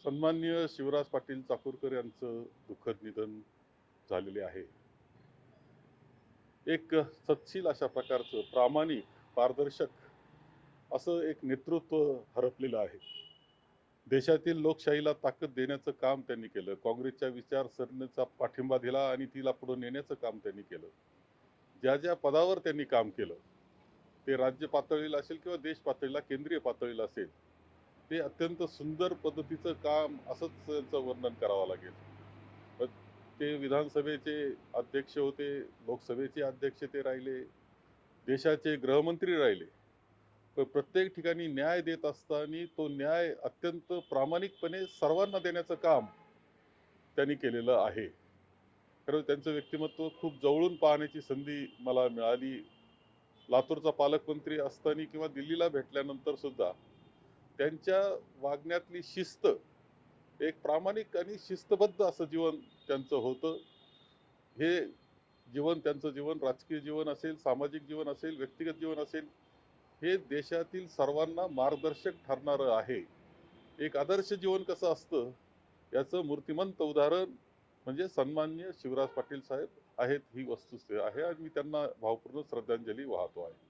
सन्माननीय शिवराज पाटील चाकूरकर यांचं दुःखद निधन झालेले आहे. एक सत्शील अशा प्रकारचं प्रामाणिक, पारदर्शक असं एक नेतृत्व हरपलेलं आहे. देशातील लोकशाहीला ताकद देण्याचं काम त्यांनी केलं. काँग्रेसच्या विचारसरणीचा पाठिंबा दिला आणि तिला पुढे नेण्याचं काम त्यांनी केलं. ज्या पदावर त्यांनी काम केलं, ते राज्य पातळीला असेल किंवा देश पातळीला, केंद्रीय पातळीला असेल, ते अत्यंत सुंदर पद्धतीचं काम असंच त्यांचं वर्णन करावं लागेल. अ, ते विधानसभेचे अध्यक्ष होते, लोकसभेचे अध्यक्ष ते राहिले, देशाचे गृहमंत्री राहिले. पण प्रत्येक ठिकाणी न्याय देत असताना तो न्याय अत्यंत प्रामाणिकपणे सर्वांना देण्याचं काम त्यांनी केलेलं आहे. खरं त्यांचं व्यक्तिमत्व खूप जवळून पाहण्याची संधी मला मिळाली. लातूरचा पालकमंत्री असताना किंवा दिल्लीला भेटल्यानंतर सुद्धा त्यांच्या वागण्यातली शिस्त, एक प्रामाणिक आणि शिस्तबद्ध असं जीवन त्यांचं होतं. हे त्यांचं जीवन राजकीय जीवन असेल, सामाजिक जीवन असेल, व्यक्तिगत जीवन असेल, हे देशातील सर्वांना मार्गदर्शक ठरणारं आहे. एक आदर्श जीवन कसं असतं, याचं मूर्तिमंत उदाहरण म्हणजे सन्माननीय शिवराज पाटील साहेब आहेत, ही वस्तुस्थिती आहे आणि मी त्यांना भावपूर्ण श्रद्धांजली वाहतो आहे.